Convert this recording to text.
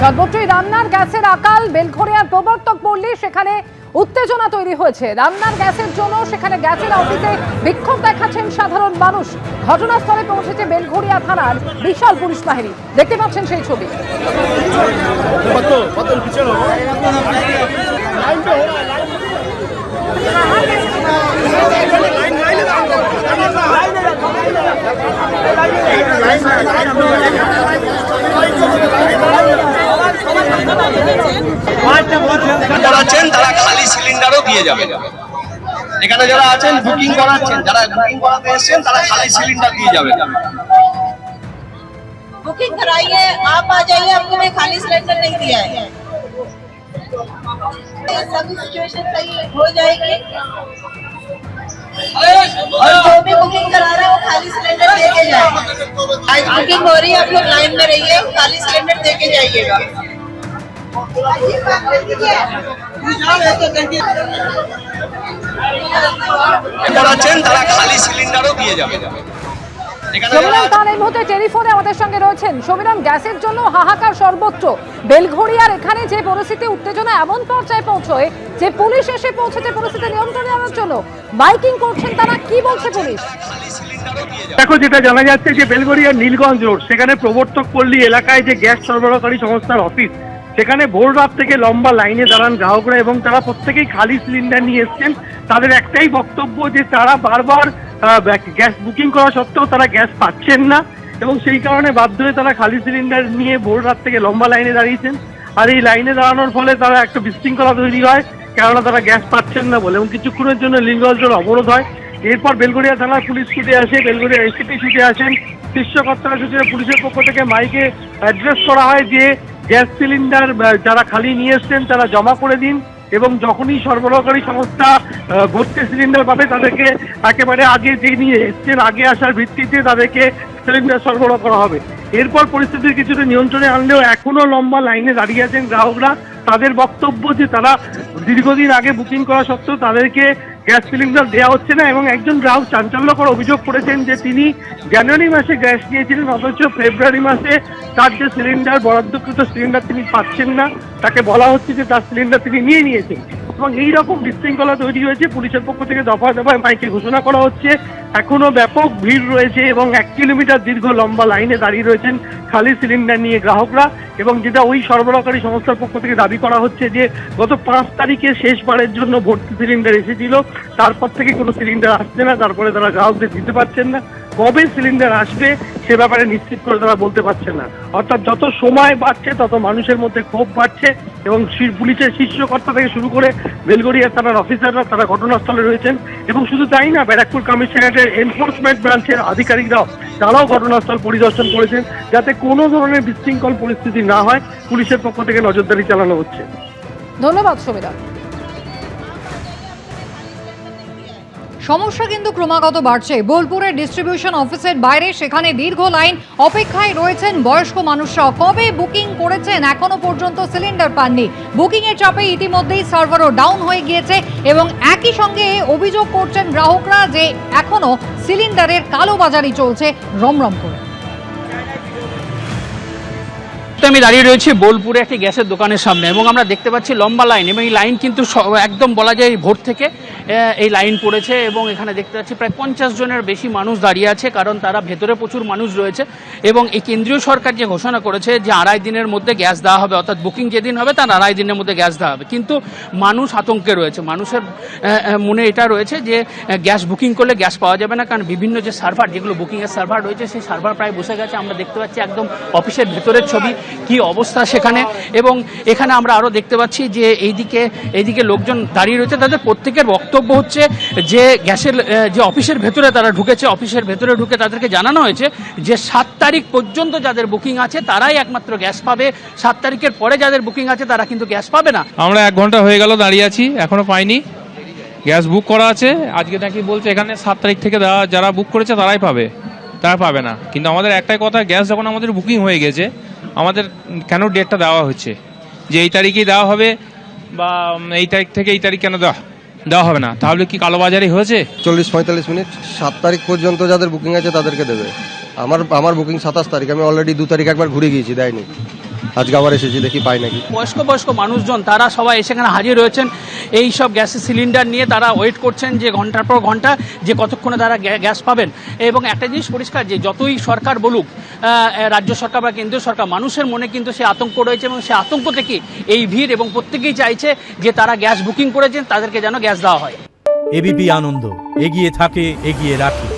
সর্বত্রই রান্নার গ্যাসের আকাল। বেলঘরিয়ার প্রবর্তক পল্লী, সেখানে উত্তেজনা তৈরি হয়েছে। রান্নার গ্যাসের জন্য সেখানে গ্যাসের অফিসে বিক্ষোভ দেখাচ্ছেন সাধারণ মানুষ। ঘটনাস্থলে পৌঁছেছে বেলঘরিয়া থানার বিশাল পুলিশ বাহিনী। দেখতে পাচ্ছেন সেই ছবি। করাচ্ছেন তারা খালি সিলিন্ডারও দিয়ে যাবে। এখানে যারা আছেন বুকিং করাচ্ছেন, যারা বুকিং করাতে এসেছেন তারা খালি সিলিন্ডার দিয়ে যাবে। बुकिंग कराइए, आप आ जाइए, आपको मैं खाली सिलेंडर नहीं दिया है। सभी सिचुएशन सही हो जाएगी और जो भी बुकिंग करा रहा है वो खाली सिलेंडर दे के जाए। आज बुकिंग हो रही है, आप लोग लाइन में रहिए, खाली सिलेंडर दे के जाइएगा। করাচ্ছেন তারা খালি সিলিন্ডারও দিয়ে যাবে। সমীরণ খান এই মুহূর্তে টেলিফোনে আমাদের সঙ্গে রয়েছেন। সমীরণ, গ্যাসের জন্য হাহাকার সর্বত্র। বেলঘরিয়ার এখানে যে পরিস্থিতি, উত্তেজনা এমন পর্যায়ে পৌঁছয় যে পুলিশ এসে পৌঁছেছে পরিস্থিতি নিয়ন্ত্রণে আনার জন্য। মাইকিং করছেন তারা, কি বলছে পুলিশ? দেখো, যেটা জানা যাচ্ছে যে বেলঘরিয়ার নীলগঞ্জ রোড, সেখানে প্রবর্তক পল্লী এলাকায় যে গ্যাস সরবরাহকারী সংস্থার অফিস, সেখানে ভোর রাত থেকে লম্বা লাইনে দাঁড়ান গ্রাহকরা এবং তারা প্রত্যেকেই খালি সিলিন্ডার নিয়ে এসছেন। তাদের একটাই বক্তব্য যে তারা বারবার গ্যাস বুকিং করা সত্ত্বেও তারা গ্যাস পাচ্ছেন না এবং সেই কারণে বাধ্য হয়ে তারা খালি সিলিন্ডার নিয়ে ভোর রাত থেকে লম্বা লাইনে দাঁড়িয়েছেন। আর এই লাইনে দাঁড়ানোর ফলে তারা একটা বিশৃঙ্খলা তৈরি হয়, কেননা তারা গ্যাস পাচ্ছেন না বলে, এবং কিছুক্ষণের জন্য নীলগঞ্জ রোড অবরোধ হয়। এরপর বেলঘরিয়া থানার পুলিশ ছুটে আসে, বেলঘরিয়া এসিপি ছুটে আসেন, শীর্ষকর্তারা ছুটে, পুলিশের পক্ষ থেকে মাইকে অ্যাড্রেস করা হয় যে গ্যাস সিলিন্ডার যারা খালি নিয়ে এসছেন তারা জমা করে দিন, এবং যখনই সরবরাহকারী সংস্থা ভর্তি সিলিন্ডার পাবে তাদেরকে একেবারে আগে যে নিয়ে এসছেন আগে আসার ভিত্তিতে তাদেরকে সিলিন্ডার সরবরাহ করা হবে। এরপর পরিস্থিতির কিছুটা নিয়ন্ত্রণে আনলেও এখনো লম্বা লাইনে দাঁড়িয়ে আছেন গ্রাহকরা। তাদের বক্তব্য যে তারা দীর্ঘদিন আগে বুকিং করা সত্ত্বেও তাদেরকে গ্যাস সিলিন্ডার দেওয়া হচ্ছে না, এবং একজন গ্রাহক চাঞ্চল্যকর অভিযোগ করেছেন যে তিনি জানুয়ারি মাসে গ্যাস নিয়েছিলেন, অথচ ফেব্রুয়ারি মাসে তার যে সিলিন্ডার বরাদ্দকৃত সিলিন্ডার তিনি পাচ্ছেন না। তাকে বলা হচ্ছে যে তার সিলিন্ডার তিনি নিয়ে নিয়েছেন, এবং এইরকম বিশৃঙ্খলা তৈরি হয়েছে। পুলিশের পক্ষ থেকে দফায় দফায় মাইকে ঘোষণা করা হচ্ছে। এখনো ব্যাপক ভিড় রয়েছে এবং 1 কিলোমিটার দীর্ঘ লম্বা লাইনে দাঁড়িয়ে রয়েছেন খালি সিলিন্ডার নিয়ে গ্রাহকরা। এবং যেটা ওই সরবরাহকারী সংস্থার পক্ষ থেকে দাবি করা হচ্ছে যে গত 5 তারিখে শেষবারের জন্য ভর্তি সিলিন্ডার এসেছিল, তারপর থেকে কোনো সিলিন্ডার আসছে না, তারপরে তারা গ্রাহকদের দিতে পারছেন না। কবে সিলিন্ডার আসবে সে ব্যাপারে নিশ্চিত করে তারা বলতে পারছে না। অর্থাৎ যত সময় বাড়ছে তত মানুষের মধ্যে ক্ষোভ বাড়ছে, এবং পুলিশের শীর্ষকর্তা থেকে শুরু করে বেলঘরিয়া থানার অফিসাররা তারা ঘটনাস্থলে রয়েছেন। এবং শুধু তাই না, ব্যারাকপুর কমিশনারেটের এনফোর্সমেন্ট ব্রাঞ্চের আধিকারিকরাও তারাও ঘটনাস্থল পরিদর্শন করেছেন, যাতে কোনো ধরনের বিশৃঙ্খল পরিস্থিতি না হয়। পুলিশের পক্ষ থেকে নজরদারি চালানো হচ্ছে। ধন্যবাদ সমীরণ। সমস্যা কিন্তু ক্রমাগত বাড়ছে। বোলপুরের ডিস্ট্রিবিউশন অফিসের বাইরে সেখানে দীর্ঘ লাইন, অপেক্ষায় রয়েছেন বয়স্ক মানুষরা। কবে বুকিং করেছেন এখনো পর্যন্ত সিলিন্ডার পাননি। বুকিং এর চাপে ইতিমধ্যেই সার্ভারও ডাউন হয়ে গিয়েছে, এবং একই সঙ্গে অভিযোগ করছেন গ্রাহকরা যে এখনো সিলিন্ডারের কালোবাজারি চলছে রমরম করে। আমি দাঁড়িয়ে রয়েছি বোলপুরে একটি গ্যাসের দোকানের সামনে, এবং আমরা দেখতে পাচ্ছি লম্বা লাইন, এবং এই লাইন কিন্তু একদম বলা যায় ভোর থেকে এই লাইন পড়েছে। এবং এখানে দেখতে পাচ্ছি প্রায় 50 জনের বেশি মানুষ দাঁড়িয়ে আছে, কারণ তারা ভেতরে প্রচুর মানুষ রয়েছে। এবং এই কেন্দ্রীয় সরকার যে ঘোষণা করেছে যে 2.5 দিনের মধ্যে গ্যাস দেওয়া হবে, অর্থাৎ বুকিং যেদিন হবে তার 2.5 দিনের মধ্যে গ্যাস দেওয়া হবে, কিন্তু মানুষ আতঙ্কে রয়েছে। মানুষের মনে এটা রয়েছে যে গ্যাস বুকিং করলে গ্যাস পাওয়া যাবে না, কারণ বিভিন্ন যে সার্ভার, যেগুলো বুকিংয়ের সার্ভার রয়েছে, সেই সার্ভার প্রায় বসে গেছে। আমরা দেখতে পাচ্ছি একদম অফিসের ভেতরের ছবি, কি অবস্থা সেখানে। এবং এখানে আমরা আরও দেখতে পাচ্ছি যে এইদিকে লোকজন দাঁড়িয়ে রয়েছে, তাদের প্রত্যেকের বক্তব্য হচ্ছে যে গ্যাসের যে অফিসের ভেতরে তারা ঢুকেছে, অফিসের ভেতরে ঢুকে তাদেরকে জানানো হয়েছে যে 7 তারিখ পর্যন্ত যাদের বুকিং আছে তারাই একমাত্র গ্যাস পাবে, 7 তারিখের পরে যাদের বুকিং আছে তারা কিন্তু গ্যাস পাবে না। আমরা 1 ঘন্টা হয়ে গেল দাঁড়িয়ে আছি, এখনো পাইনি। গ্যাস বুক করা আছে, আজকে নাকি বলছে এখানে 7 তারিখ থেকে যারা বুক করেছে তারাই পাবে, তারা পাবে না। কিন্তু আমাদের একটাই কথা, গ্যাস যখন আমাদের বুকিং হয়ে গেছে, আমাদের কেন ডেটটা দেওয়া হচ্ছে যে এই তারিখেই দেওয়া হবে, বা এই তারিখ থেকে এই তারিখ কেন দেওয়া হবে না? তাহলে কি কালোবাজারি হয়েছে? 40-45 মিনিট 7 তারিখ পর্যন্ত যাদের বুকিং আছে তাদেরকে দেবে। আমার বুকিং 27 তারিখ, আমি অলরেডি 2 তারিখ একবার ঘুরে গিয়েছি, দেয়নি। আজকে আবার এসেছি, দেখি পাই নাকি। বয়স্ক মানুষজন তারা সবাই সেখানে হাজির রয়েছেন এই সব গ্যাসের সিলিন্ডার নিয়ে। তারা ওয়েট করছেন যে ঘন্টার পর ঘন্টা যে কতক্ষণে তারা গ্যাস পাবেন। এবং একটা জিনিস পরিষ্কার যে যতই সরকার বলুক, রাজ্য সরকার বা কেন্দ্রীয় সরকার, মানুষের মনে কিন্তু সে আতঙ্ক রয়েছে এবং সে আতঙ্ক থেকে এই ভিড়, এবং প্রত্যেকেই চাইছে যে তারা গ্যাস বুকিং করেছেন তাদেরকে যেন গ্যাস দেওয়া হয়। এবিপি আনন্দ, এগিয়ে থাকে, এগিয়ে রাখে।